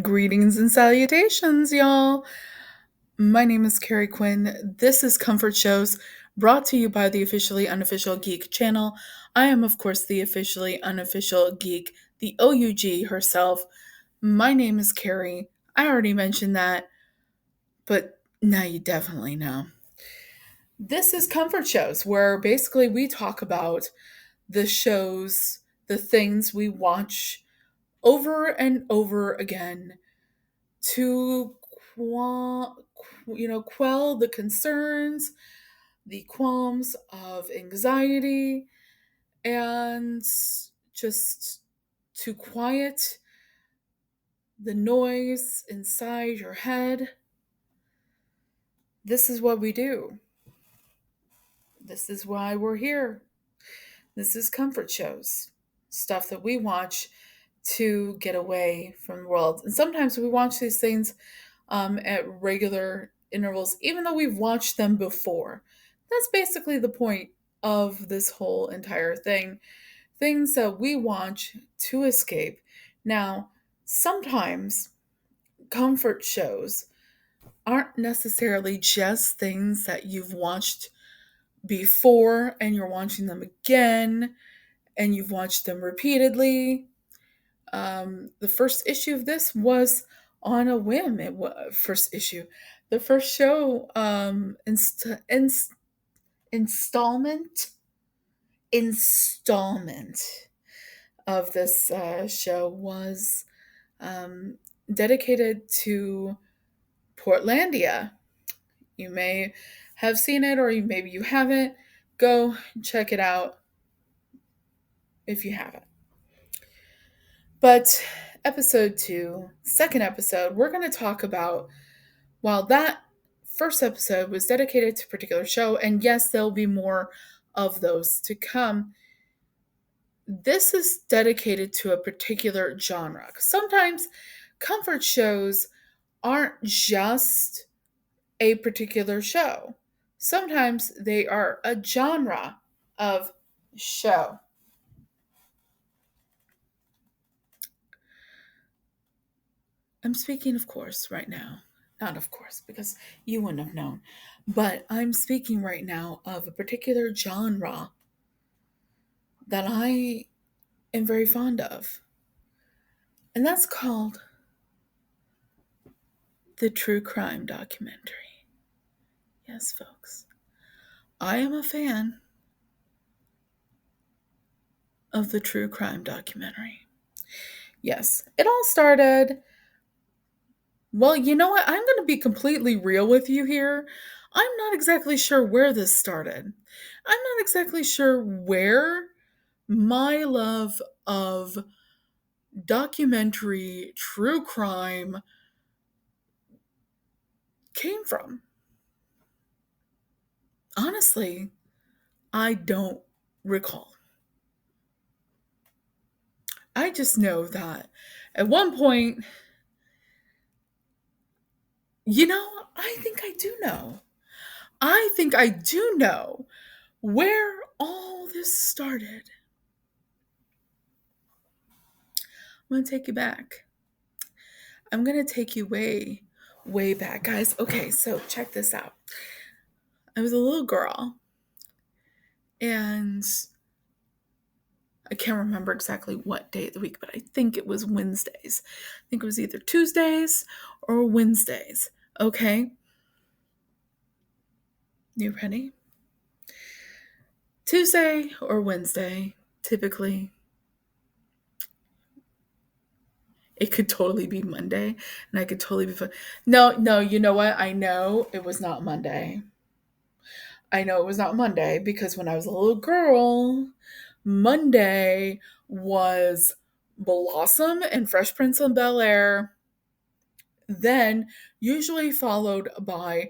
Greetings and salutations, y'all. My name is Carrie Quinn. This is Comfort Shows brought to you by the Officially Unofficial Geek channel. I am, of course, the Officially Unofficial Geek, the OUG herself. My name is Carrie. I already mentioned that, but now you definitely know. This is Comfort Shows, where basically we talk about the shows, the things we watch over and over again to quell the concerns, the qualms of anxiety, and just to quiet the noise inside your head. This is what we do. This is why we're here. This is comfort shows, stuff that we watch to get away from the world. And sometimes we watch these things at regular intervals, even though we've watched them before. That's basically the point of this whole entire thing. Things that we watch to escape. Now, sometimes comfort shows aren't necessarily just things that you've watched before and you're watching them again and you've watched them repeatedly. The first issue of this was on a whim. It was first issue. The first show, installment installment of this show was um, dedicated to Portlandia. You may have seen it, or maybe you haven't. Go check it out if you haven't. But episode two, second episode, we're going to talk about, while that first episode was dedicated to a particular show, and yes, there'll be more of those to come, this is dedicated to a particular genre. Sometimes comfort shows aren't just a particular show, sometimes they are a genre of show. I'm speaking, of course, right now. Not of course, because you wouldn't have known. But I'm speaking right now of a particular genre that I am very fond of. And that's called the true crime documentary. Yes, folks. I am a fan of the true crime documentary. Yes, it all started. Well, you know what? I'm going to be completely real with you here. I'm not exactly sure where this started. I'm not exactly sure where my love of documentary true crime came from. Honestly, I don't recall. I just know that at one point, I think I do know. I think I do know where all this started. I'm going to take you back. I'm going to take you way, way back. Guys, okay, so check this out. I was a little girl, and I can't remember exactly what day of the week, but I think it was Wednesdays. I think it was either Tuesdays or Wednesdays. Okay? You ready? Tuesday or Wednesday, typically. It could totally be Monday, and I could totally be fun. No, you know what? I know it was not Monday. I know it was not Monday because when I was a little girl, Monday was Blossom and Fresh Prince of Bel Air, then usually followed by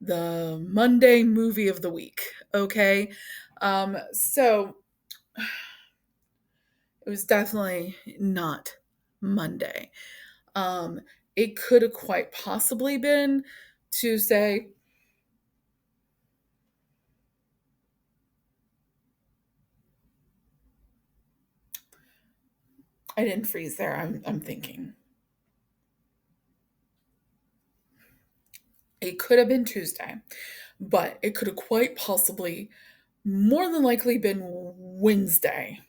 the Monday movie of the week. Okay. So it was definitely not Monday. Um, it could have quite possibly been Tuesday. I didn't freeze there. I'm thinking. It could have been Tuesday, but it could have quite possibly, more than likely, been Wednesday.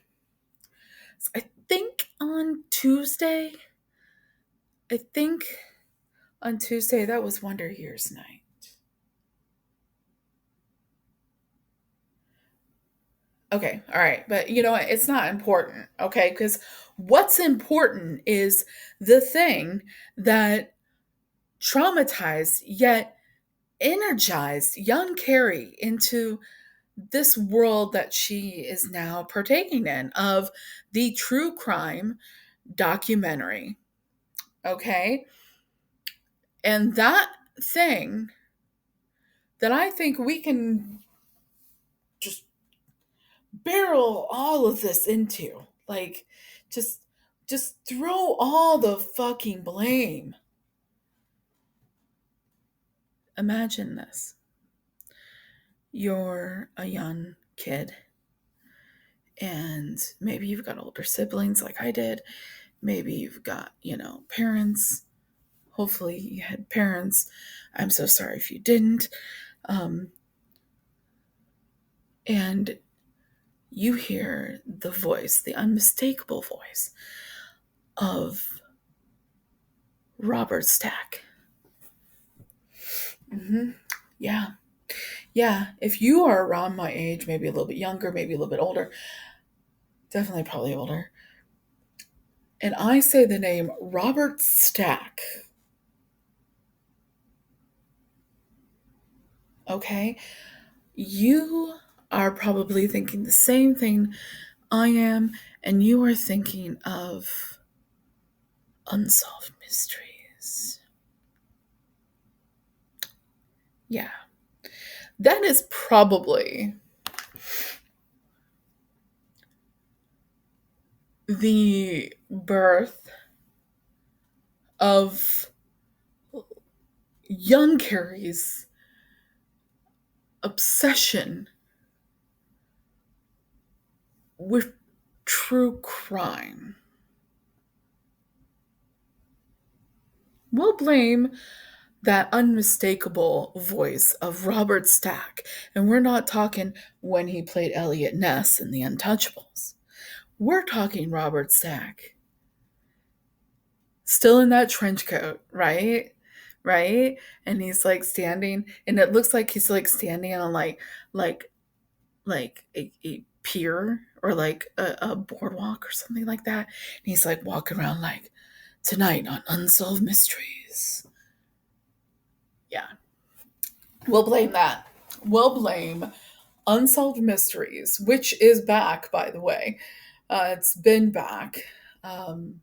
So I think on Tuesday, I think on Tuesday, that was Wonder Years night. Okay, all right. But you know what? It's not important, okay? Because what's important is the thing that traumatized yet energized young Carrie into this world that she is now partaking in of the true crime documentary. Okay. And that thing that I think we can just barrel all of this into, like, just just throw all the fucking blame. Imagine this. You're a young kid and maybe you've got older siblings like I did. Maybe you've got, parents. Hopefully you had parents. I'm so sorry if you didn't. Um, and you hear the voice, the unmistakable voice of Robert Stack. Mm-hmm. Yeah. Yeah. If you are around my age, maybe a little bit younger, maybe a little bit older, definitely probably older, and I say the name Robert Stack, okay, you are probably thinking the same thing I am, and you are thinking of unsolved mysteries. Yeah. That is probably the birth of young Carrie's obsession with true crime. We'll blame that unmistakable voice of Robert Stack, and we're not talking when he played Elliot Ness in The Untouchables. We're talking Robert Stack. Still in that trench coat, right? Right? And he's like standing, and it looks like he's like standing on like a pier or like a boardwalk or something like that. And he's like walking around like, tonight on Unsolved Mysteries. Yeah. We'll blame that. We'll blame Unsolved Mysteries, which is back, by the way. It's been back. Um,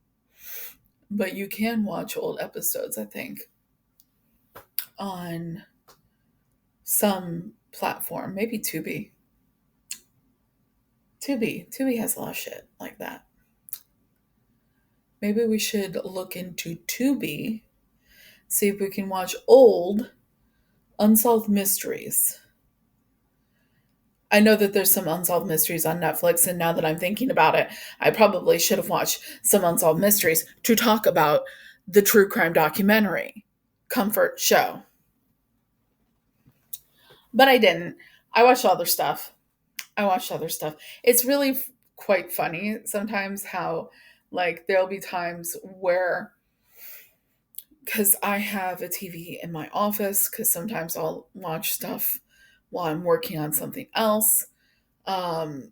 but you can watch old episodes, I think, on some platform, maybe Tubi. Tubi has a lot of shit like that. Maybe we should look into Tubi, see if we can watch old unsolved mysteries. I know that there's some unsolved mysteries on Netflix, and now that I'm thinking about it, I probably should have watched some unsolved mysteries to talk about the true crime documentary, Comfort Show. But I didn't. I watched other stuff. It's really quite funny sometimes how, like, there'll be times where, because I have a TV in my office, because sometimes I'll watch stuff while I'm working on something else. Um,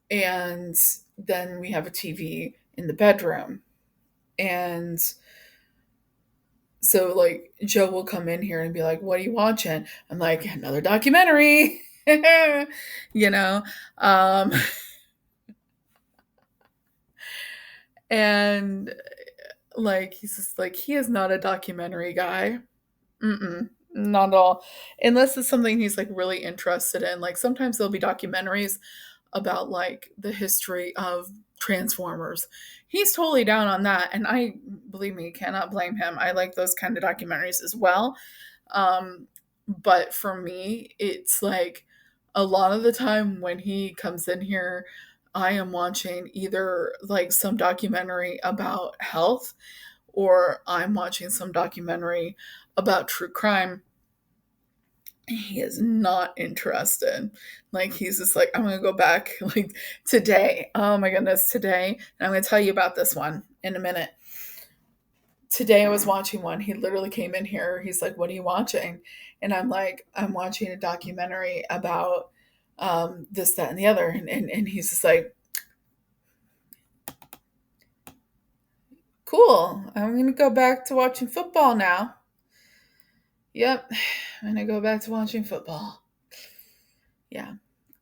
and then we have a TV in the bedroom. And so, like, Joe will come in here and be like, "What are you watching?" I'm like, "Another documentary." you know? Um, and like, he's just like, he is not a documentary guy. Mm-mm, not at all. Unless it's something he's like really interested in. Like, sometimes there'll be documentaries about like the history of Transformers. He's totally down on that. And I, believe me, cannot blame him. I like those kind of documentaries as well. Um, but for me, it's like a lot of the time when he comes in here, I am watching either like some documentary about health or I'm watching some documentary about true crime. He is not interested. Like, he's just like, I'm gonna go back like today. Oh my goodness, today. And I'm gonna tell you about this one in a minute. Today I was watching one. He literally came in here. He's like, "What are you watching?" And I'm like, "I'm watching a documentary about this, that, and the other." And he's just like, "Cool. I'm gonna go back to watching football now." Yep, I'm gonna go back to watching football. Yeah,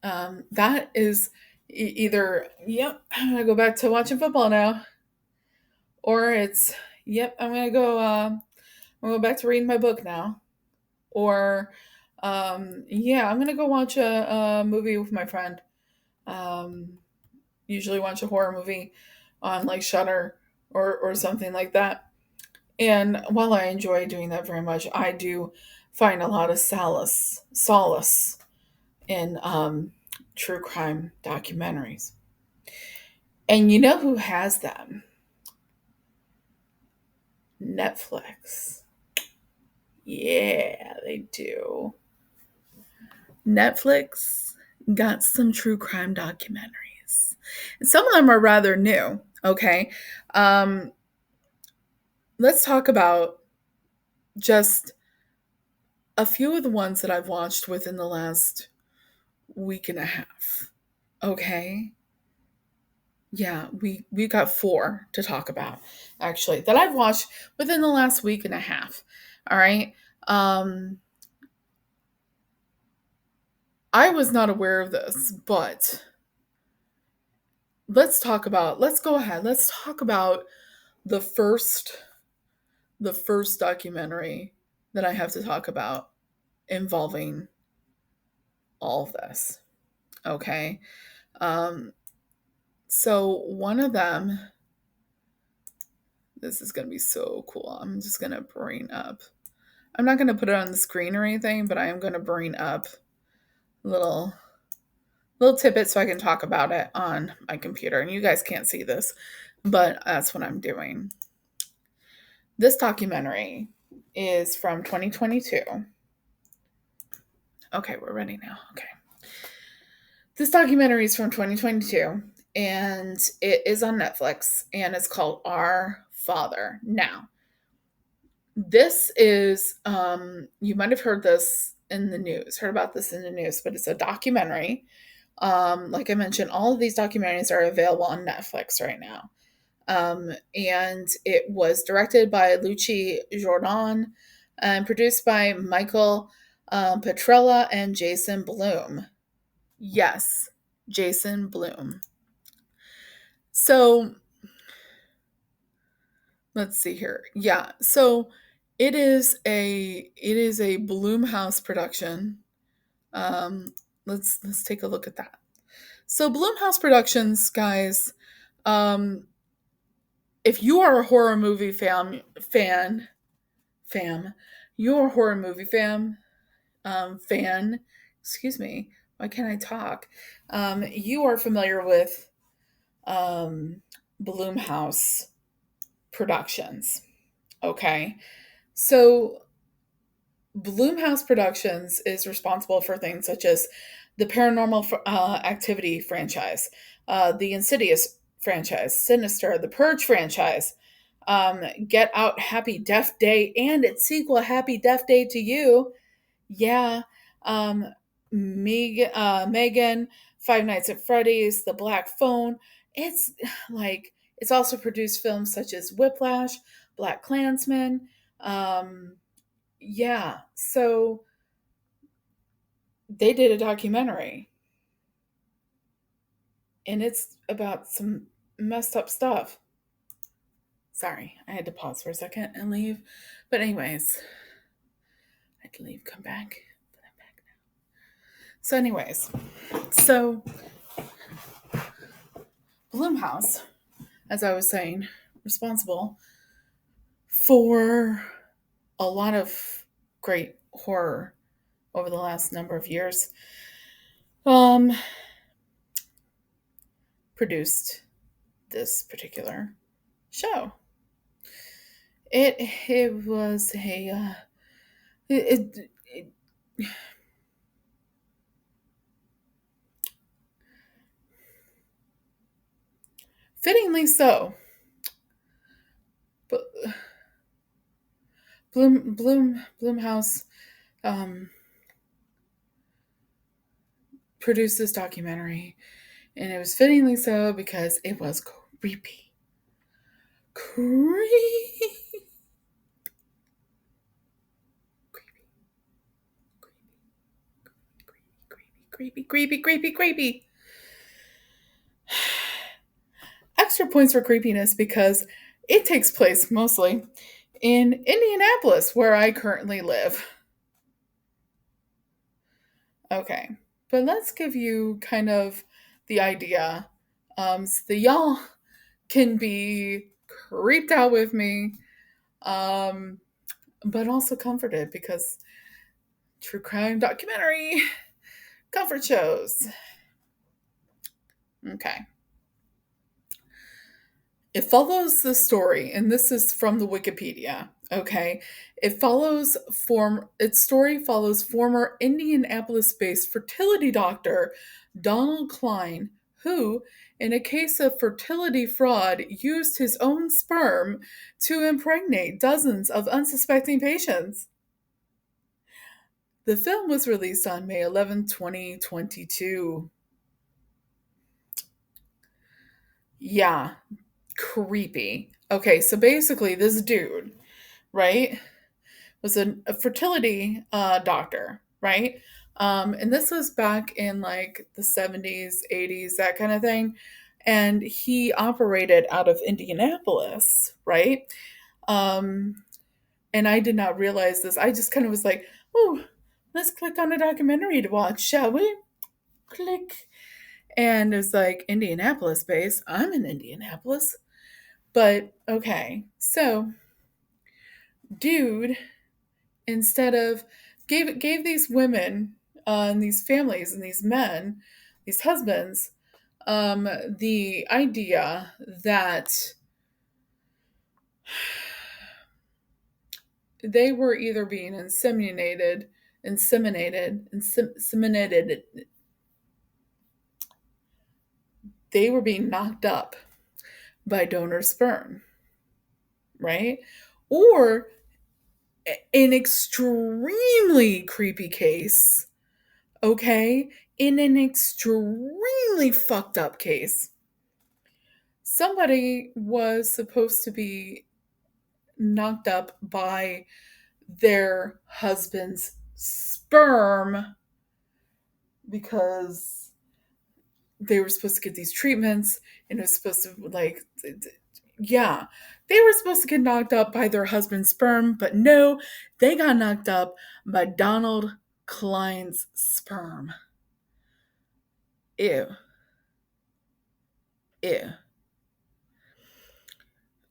that is either, "Yep, I'm gonna go back to watching football now," or it's, "Yep, I'm gonna go. I'm gonna go back to reading my book now." Or, yeah, I'm gonna go watch a movie with my friend. Um, Usually watch a horror movie on like Shutter or something like that. And while I enjoy doing that very much, I do find a lot of solace in true crime documentaries. And you know who has them? Netflix. Yeah, they do. Netflix got some true crime documentaries. And some of them are rather new. Okay. Um, let's talk about just a few of the ones that I've watched within the last week and a half. Okay. Yeah, we got four to talk about actually that I've watched within the last week and a half. All right. Um, I was not aware of this, but let's go ahead. Let's talk about the first the first documentary that I have to talk about involving all of this. Okay. Um, so one of them, this is going to be so cool. I'm just going to bring up, I'm not going to put it on the screen or anything, but I am going to bring up little little tidbits so I can talk about it on my computer. And you guys can't see this, but that's what I'm doing. This documentary is from 2022. Okay, we're ready now. Okay. This documentary is from 2022 and it is on Netflix and it's called Our Father. Now, this is, you might have heard this in the news, heard about this in the news, but it's a documentary. Like I mentioned, all of these documentaries are available on Netflix right now. And it was directed by Luci Jordan and produced by Michael Petrella and Jason Bloom. Yes, Jason Bloom. So let's see here. Yeah, so it is a Bloomhouse production. Um, let's take a look at that. So Bloomhouse Productions, guys, um, if you are a horror movie fam, you're a horror movie fan, excuse me, why can't I talk? You are familiar with um, Bloomhouse Productions. Okay. So Bloomhouse Productions is responsible for things such as the Paranormal Activity franchise, the Insidious franchise, Sinister, the Purge franchise, Get Out, Happy Death Day, and its sequel, Happy Death Day to You. Yeah. Um, Megan, Five Nights at Freddy's, The Black Phone. It's like, it's also produced films such as Whiplash, Black Klansman. Yeah. So they did a documentary and it's about some messed up stuff. Sorry, I had to pause for a second and leave. But, anyways, I had to leave, come back. But I'm back now. So, anyways, so Bloomhouse, as I was saying, responsible for a lot of great horror over the last number of years. Um, Produced this particular show. It was a it Fittingly so. But Bloomhouse um, produced this documentary, and it was fittingly so because it was creepy. Creepy. Creepy. Extra points for creepiness because it takes place mostly in Indianapolis, where I currently live. Okay, but let's give you kind of the idea so that y'all can be creeped out with me, um, but also comforted because true crime documentary comfort shows. Okay. It follows the story, and this is from the Wikipedia. Okay, its story follows former Indianapolis-based fertility doctor Donald Klein, who, in a case of fertility fraud, used his own sperm to impregnate dozens of unsuspecting patients. The film was released on May 11, 2022. Yeah, creepy. Okay, so basically, this dude, right, was a fertility doctor, right? And this was back in like the 70s, 80s, that kind of thing. And he operated out of Indianapolis, right? Um, and I did not realize this. I just kind of was like, oh, let's click on a documentary to watch, shall we? Click. And it was like Indianapolis base. I'm in Indianapolis. But okay, so dude, instead of gave these women and these families and these men, these husbands, the idea that they were either being inseminated, they were being knocked up by donor sperm, right? Or an extremely creepy case, okay? In an extremely fucked up case, somebody was supposed to be knocked up by their husband's sperm because they were supposed to get these treatments and it was supposed to yeah, they were supposed to get knocked up by their husband's sperm, but no, they got knocked up by Donald Klein's sperm. Ew. Ew.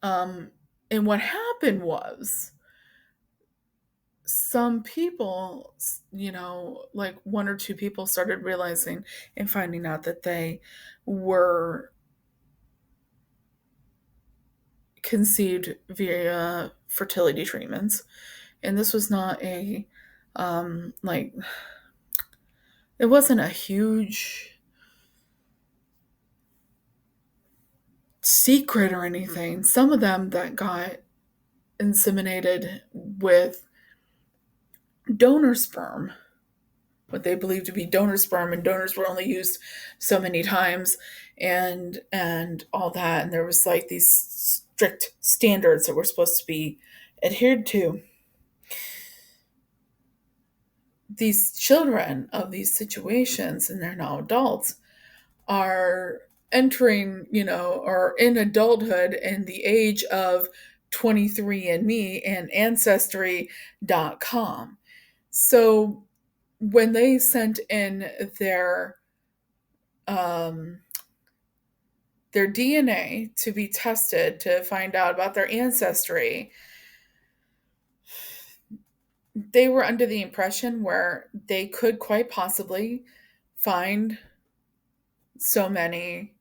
um and what happened was some people, like one or two people started realizing and finding out that they were conceived via fertility treatments. And this was not like, it wasn't a huge secret or anything. Some of them that got inseminated with donor sperm, what they believed to be donor sperm, and donors were only used so many times, and all that, and there was like these strict standards that were supposed to be adhered to. These children of these situations, and they're now adults, are entering, or in adulthood in the age of 23andMe and Ancestry.com. So when they sent in um, their DNA to be tested to find out about their ancestry, they were under the impression where they could quite possibly find so many,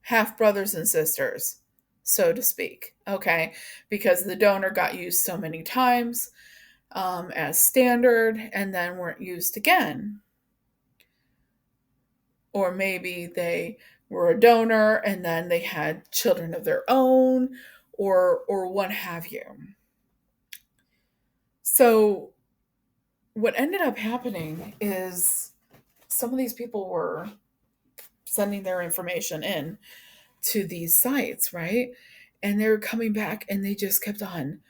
half brothers and sisters, so to speak. Okay. Because the donor got used so many times as standard and then weren't used again. Or maybe they were a donor and then they had children of their own, or what have you. So what ended up happening is some of these people were sending their information in to these sites, right? And they were coming back and they just kept on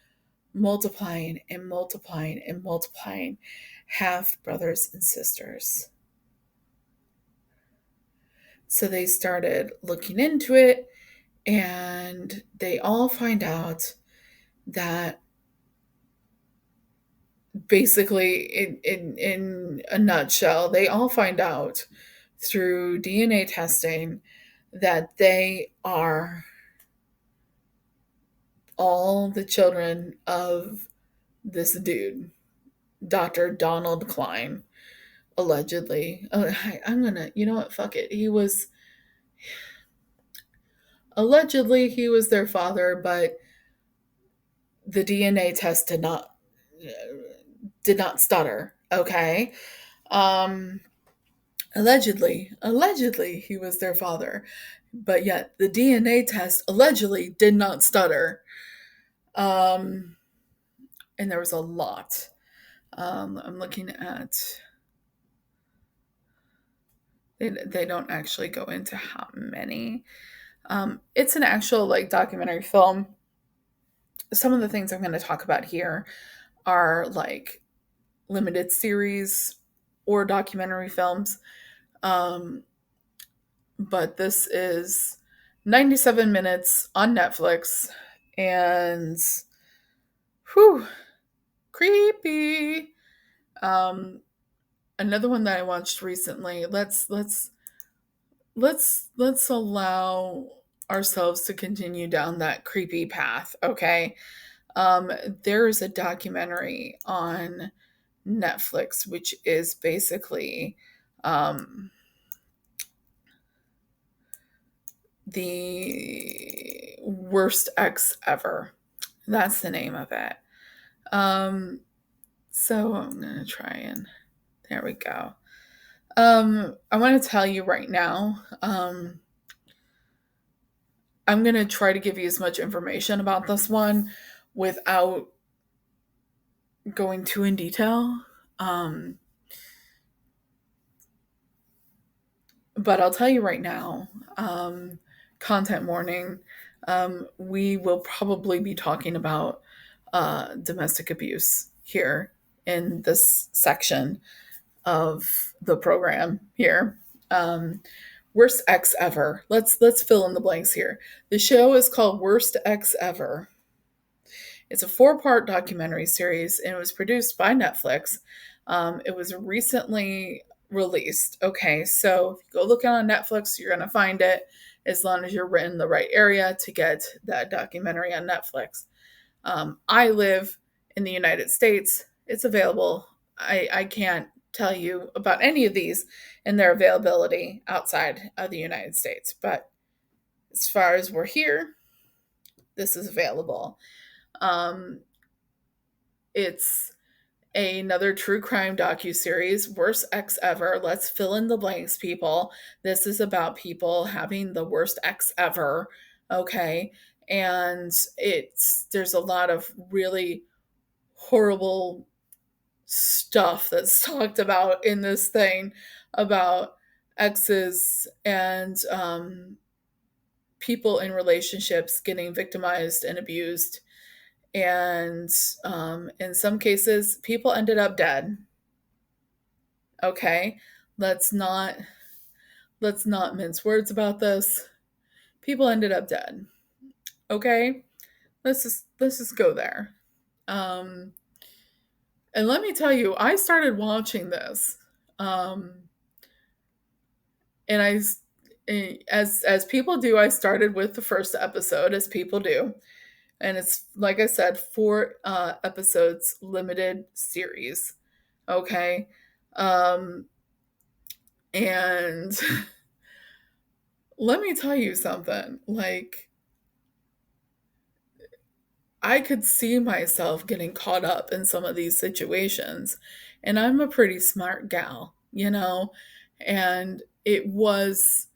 multiplying and multiplying and multiplying half brothers and sisters. So they started looking into it and they all find out that basically, in a nutshell, they all find out through DNA testing that they are all the children of this dude, Dr. Donald Klein, allegedly. Oh, I'm gonna, you know what? Fuck it. Allegedly, he was their father, but the DNA test did not stutter. Okay. Um, allegedly, he was their father, but yet the DNA test allegedly did not stutter. Um, and there was a lot. I'm looking at. They don't actually go into how many. It's an actual like documentary film. Some of the things I'm going to talk about here are like limited series or documentary films. Um, but this is 97 minutes on Netflix, and whew, creepy. Um, Another one that I watched recently. Let's allow ourselves to continue down that creepy path, okay? Um, there is a documentary on Netflix which is basically um, the worst ex ever. That's the name of it. Um, so I'm gonna try and there we go. I want to tell you right now. I'm gonna try to give you as much information about this one without going too in detail. Um, but I'll tell you right now, content warning, we will probably be talking about domestic abuse here in this section of the program here. Um, Worst ex ever. Let's fill in the blanks here. The show is called Worst Ex Ever. It's a four-part documentary series and it was produced by Netflix. It was recently released. Okay, so if you go look on Netflix, you're going to find it as long as you're in the right area to get that documentary on Netflix. I live in the United States. It's available. I can't tell you about any of these and their availability outside of the United States. But as far as we're here, this is available. Um, it's another true crime docu-series, Worst Ex Ever. Let's fill in the blanks, people. This is about people having the worst ex ever, okay? And there's a lot of really horrible stuff that's talked about in this thing about exes and people in relationships getting victimized and abused, and in some cases people ended up dead. Okay, let's not let's not mince words about this. People ended up dead. Okay, let's just go there. um and let me tell you, I started watching this, um and as people do, I started with the first episode, as people do. And it's, like I said, four episodes, limited series. Okay. um and let me tell you something, like, I could see myself getting caught up in some of these situations, and I'm a pretty smart gal, and it was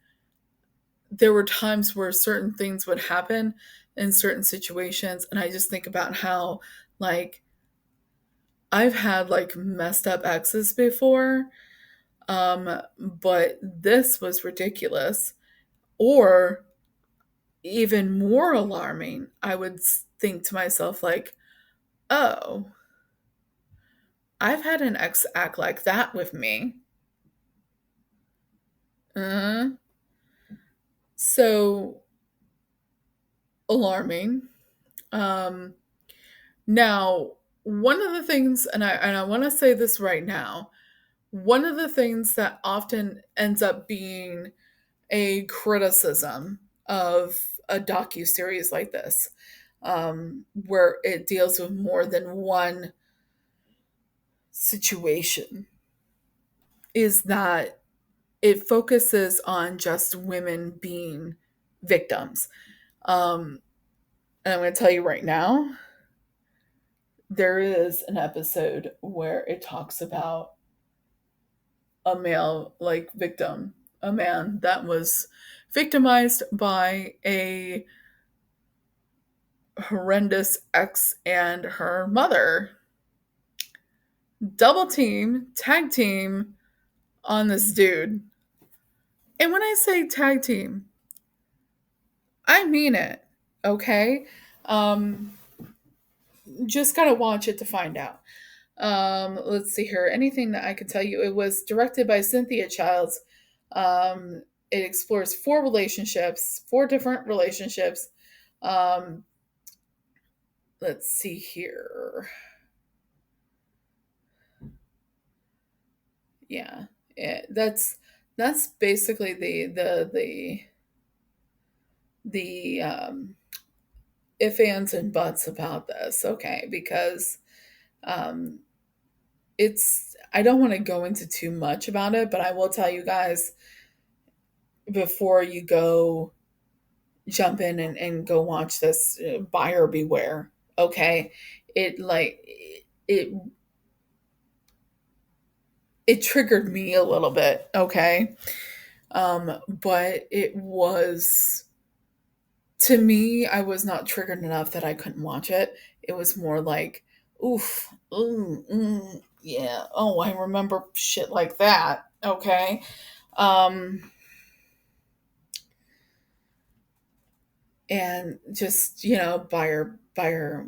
there were times where certain things would happen in certain situations, and I just think about how, like, I've had like messed up exes before, but this was ridiculous. Or even more alarming, I would think to myself, like, oh, I've had an ex act like that with me. uh So alarming. Um, Now, one of the things, and I want to say this right now, one of the things that often ends up being a criticism of a docu series like this, where it deals with more than one situation, is that it focuses on just women being victims. Um, and I'm going to tell you right now, there is an episode where it talks about a male like victim, a man that was victimized by a horrendous ex and her mother. Double team, tag team on this dude. And when I say tag team, I mean it. Okay? Um, just gotta watch it to find out. Let's see here. Anything that I can tell you. It was directed by Cynthia Childs. It explores four different relationships. Um, let's see here. Yeah, that's basically the if ands and buts about this. Okay, because um, it's I don't want to go into too much about it, but I will tell you guys before you go jump in and go watch this, buyer beware. Okay, it like it it triggered me a little bit. Okay, but it was, to me, I was not triggered enough that I couldn't watch it. It was more like, oof, yeah, oh, I remember shit like that. Okay. um and just, buyer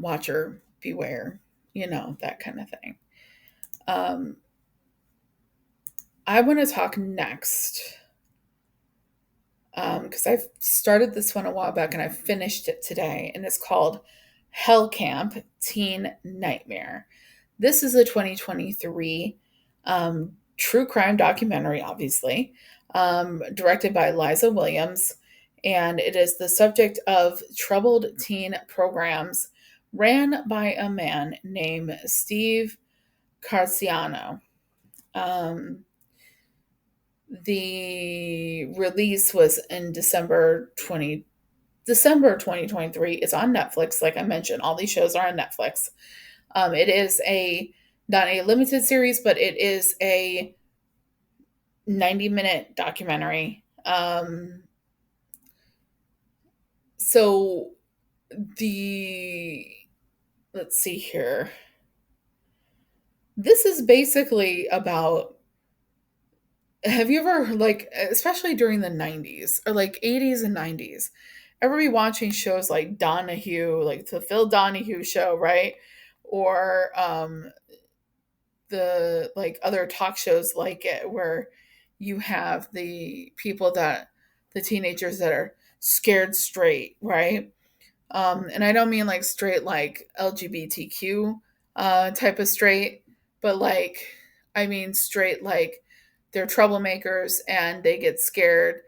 watcher beware, that kind of thing. um I want to talk next, because I've started this one a while back and I finished it today, and it's called Hell Camp Teen Nightmare. This is a 2023 true crime documentary, obviously, directed by Liza Williams, and it is the subject of troubled teen programs ran by a man named Steve Carciano. Um, the release was in December 2023. It's on Netflix. Like I mentioned, all these shows are on Netflix. It is a not a limited series, but it is a 90-minute documentary. So the let's see here. This is basically about, have you ever, like, especially during the 90s or like 80s and 90s, ever be watching shows like Donahue, like the Phil Donahue show, right? Or the like other talk shows like it, where you have the teenagers that are scared straight, right? And I don't mean like straight like LGBTQ type of straight, but like, I mean straight like they're troublemakers and they get scared,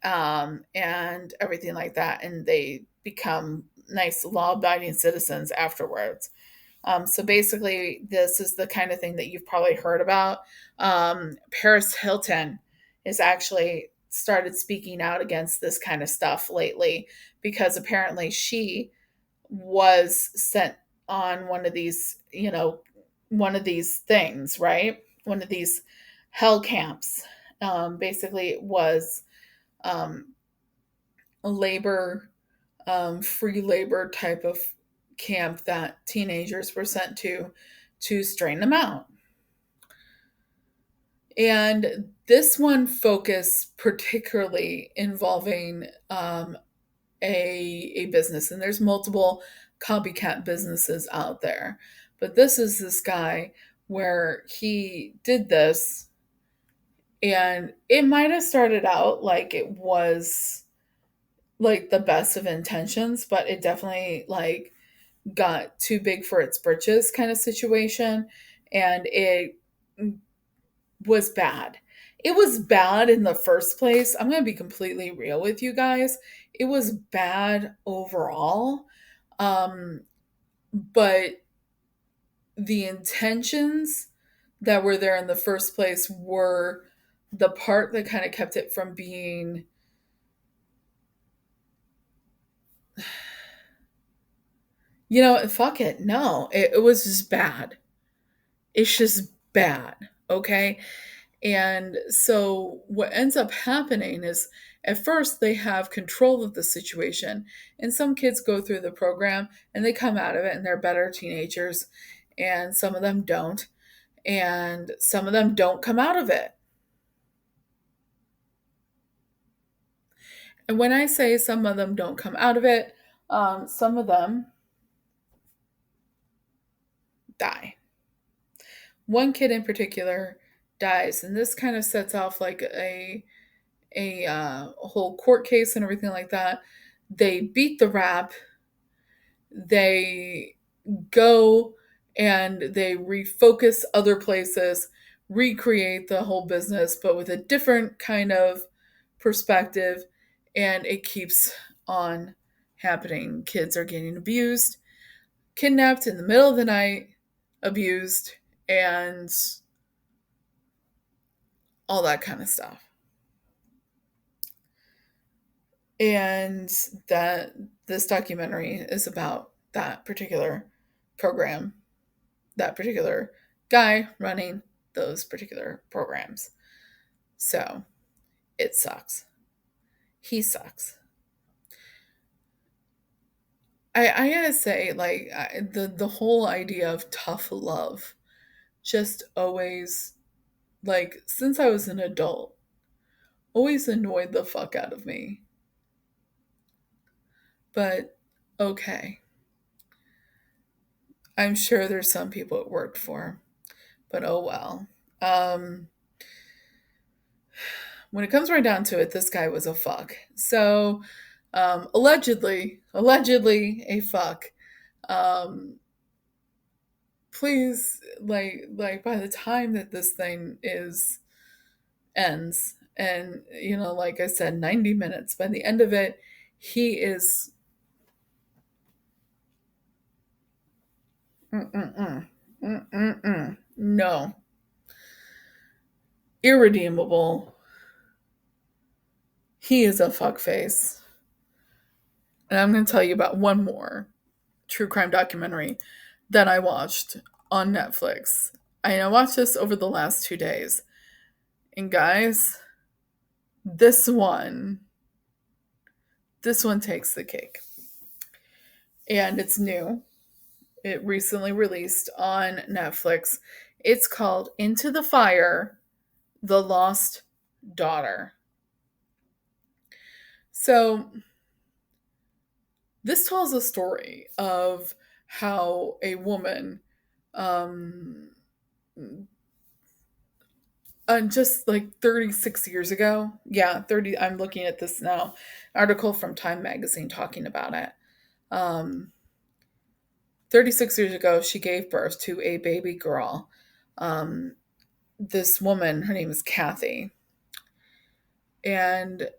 and everything like that, and they become nice law abiding citizens afterwards. So basically, this is the kind of thing that you've probably heard about. Paris Hilton has actually started speaking out against this kind of stuff lately, because apparently she was sent on one of these things, right? One of these hell camps. Basically, it was um, labor, free labor type of camp that teenagers were sent to strain them out. And this one focused particularly involving a business, and there's multiple copycat businesses out there. But this guy where he did this, and it might have started out like it was like the best of intentions, but it definitely like got too big for its britches kind of situation, and it was bad. It was bad in the first place. I'm going to be completely real with you guys. It was bad overall. Um, but the intentions that were there in the first place were the part that kind of kept it from being, fuck it. No, it was just bad. It's just bad. Okay. And so what ends up happening is at first they have control of the situation. And some kids go through the program and they come out of it and they're better teenagers. And some of them don't. And some of them don't come out of it. And when I say some of them don't come out of it, some of them die. One kid in particular dies. And this kind of sets off like a whole court case and everything like that. They beat the rap. They go and they refocus other places, recreate the whole business, but with a different kind of perspective, and it keeps on happening. Kids are getting abused, kidnapped in the middle of the night, abused, and all that kind of stuff. And that this documentary is about that particular program, that particular guy running those particular programs. So it sucks. He sucks. I gotta say, like the whole idea of tough love, just always, like since I was an adult, always annoyed the fuck out of me. But okay, I'm sure there's some people it worked for, but oh well. Um, when it comes right down to it, this guy was a fuck. So, allegedly a fuck. Um, please, like by the time that this thing is ends, and like I said, 90 minutes. By the end of it, he is mm-mm-mm, mm-mm-mm, no, irredeemable. He is a fuckface. And I'm going to tell you about one more true crime documentary that I watched on Netflix. I watched this over the last 2 days. And guys, this one, this one takes the cake. And it's new. It recently released on Netflix. It's called Into the Fire: The Lost Daughter. So, this tells a story of how a woman, um, just like 36 years ago, yeah, 30, I'm looking at this now, article from Time Magazine talking about it. Um, 36 years ago, she gave birth to a baby girl. Um, this woman, her name is Kathy, and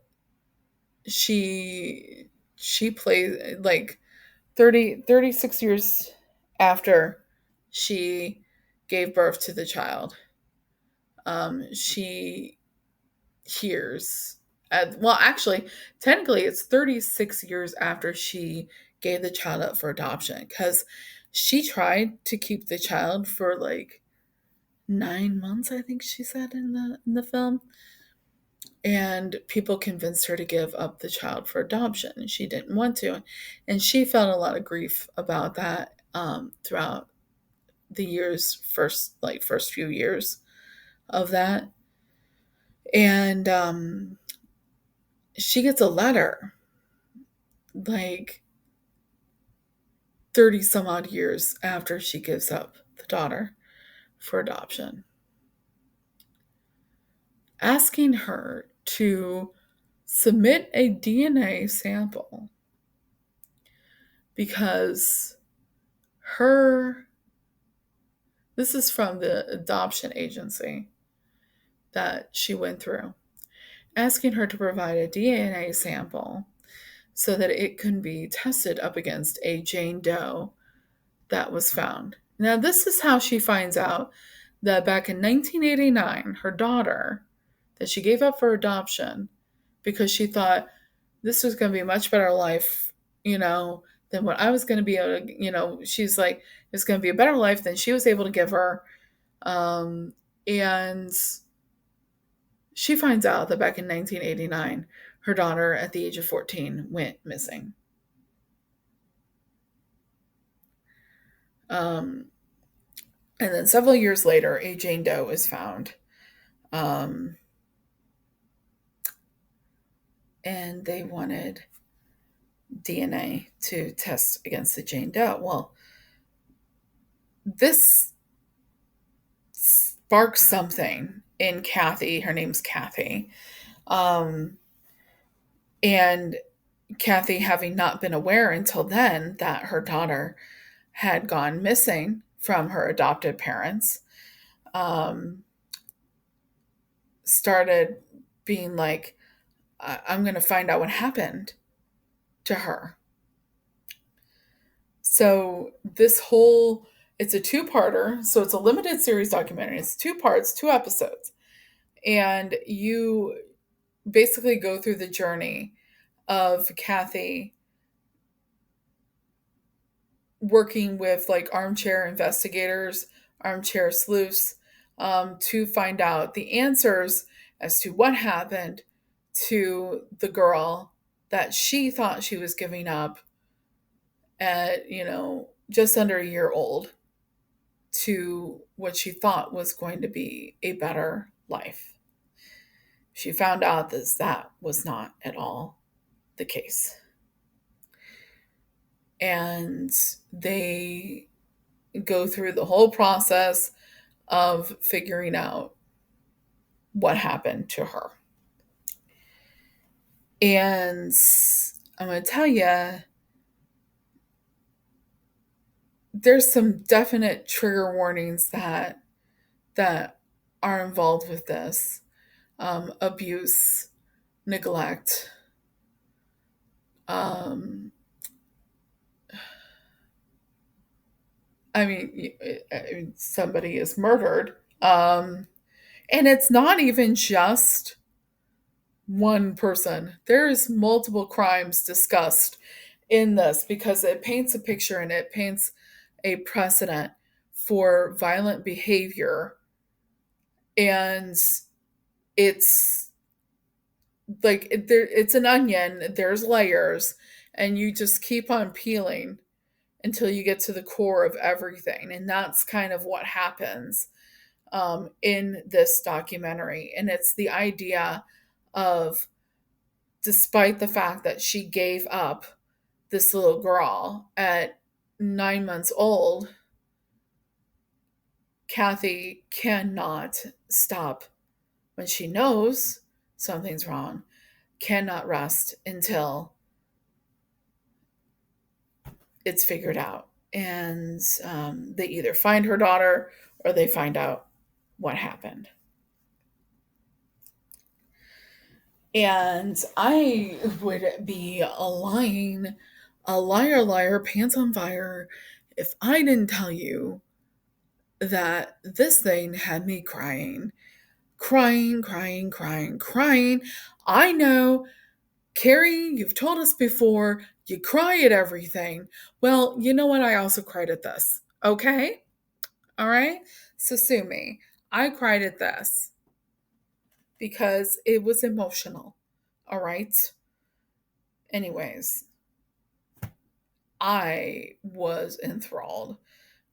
she plays like 36 years after she gave birth to the child. She hears, well, actually, technically, it's 36 years after she gave the child up for adoption, because she tried to keep the child for like 9 months. I think she said in the film. And people convinced her to give up the child for adoption, and she didn't want to. And she felt a lot of grief about that throughout the years, first few years of that. And she gets a letter like 30 some odd years after she gives up the daughter for adoption, asking her to submit a DNA sample because her, this is from the adoption agency that she went through, asking her to provide a DNA sample so that it can be tested up against a Jane Doe that was found. Now, this is how she finds out that back in 1989, her daughter, that she gave up for adoption because she thought this was going to be a much better life, than what I was going to be able to, she's like, it's going to be a better life than she was able to give her. And she finds out that back in 1989, her daughter at the age of 14 went missing. Um, and then several years later, a Jane Doe is found. Um, and they wanted DNA to test against the Jane Doe. Well, this sparks something in Kathy. Her name's Kathy. Um, and Kathy, having not been aware until then that her daughter had gone missing from her adopted parents, um, started being like, I'm going to find out what happened to her. So it's a two-parter. So it's a limited series documentary. It's 2 parts, 2 episodes. And you basically go through the journey of Kathy working with like armchair investigators, armchair sleuths, to find out the answers as to what happened to the girl that she thought she was giving up at, just under a year old, to what she thought was going to be a better life. She found out that was not at all the case. And they go through the whole process of figuring out what happened to her. And I'm going to tell you, there's some definite trigger warnings that are involved with this. Abuse, neglect, um, somebody is murdered. And it's not even just one person. There's multiple crimes discussed in this because it paints a picture and it paints a precedent for violent behavior. And it's like it's an onion, there's layers, and you just keep on peeling until you get to the core of everything. And that's kind of what happens in this documentary. And it's the idea of, despite the fact that she gave up this little girl at 9 months old, Kathy cannot stop when she knows something's wrong, cannot rest until it's figured out. And they either find her daughter or they find out what happened. And I would be a liar, pants on fire, if I didn't tell you that this thing had me crying. Crying, crying, crying, crying. I know, Carrie, you've told us before, you cry at everything. Well, you know what? I also cried at this. Okay? All right? So sue me. I cried at this. because it was emotional. All right. Anyways, I was enthralled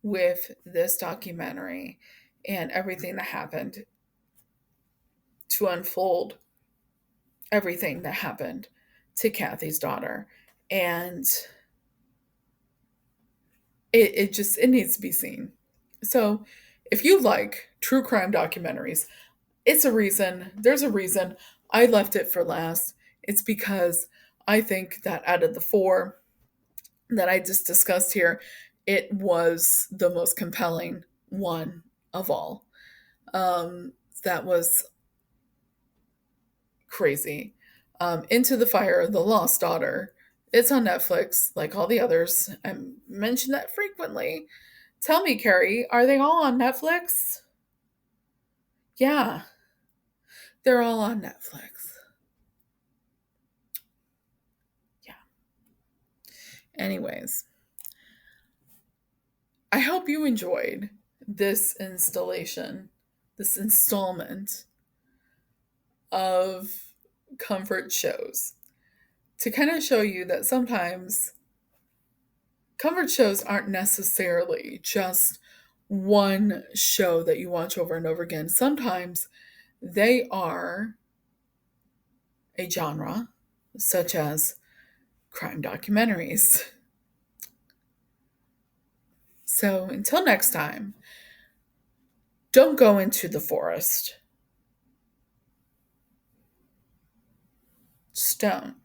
with this documentary and everything that happened to unfold everything that happened to Kathy's daughter. And it needs to be seen. So if you like true crime documentaries, there's a reason I left it for last. It's because I think that out of the four that I just discussed here, it was the most compelling one of all. That was crazy. Into the Fire, The Lost Daughter. It's on Netflix, like all the others. I mention that frequently. Tell me, Carrie, are they all on Netflix? Yeah, they're all on Netflix. Yeah. Anyways, I hope you enjoyed this this installment of comfort shows to kind of show you that sometimes comfort shows aren't necessarily just one show that you watch over and over again. Sometimes they are a genre, such as crime documentaries. So until next time, don't go into the forest. Just don't.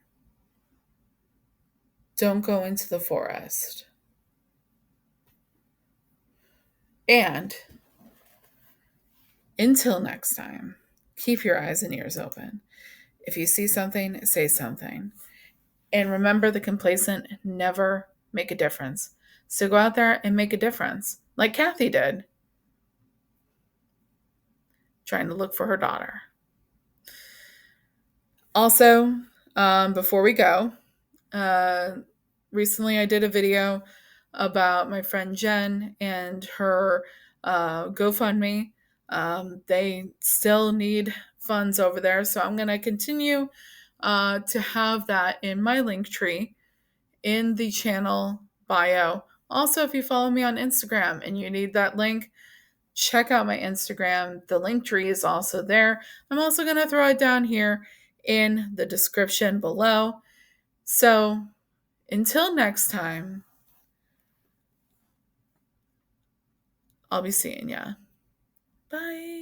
Don't go into the forest. And until next time, keep your eyes and ears open. If you see something, say something. And remember, the complacent never make a difference. So go out there and make a difference, like Kathy did, trying to look for her daughter. Also, before we go, recently I did a video about my friend Jen and her GoFundMe. They still need funds over there, so I'm going to continue to have that in my link tree in the channel bio. Also, if you follow me on Instagram and you need that link, check out my Instagram. The link tree is also there. I'm also going to throw it down here in the description below. So until next time, I'll be seeing ya. Bye.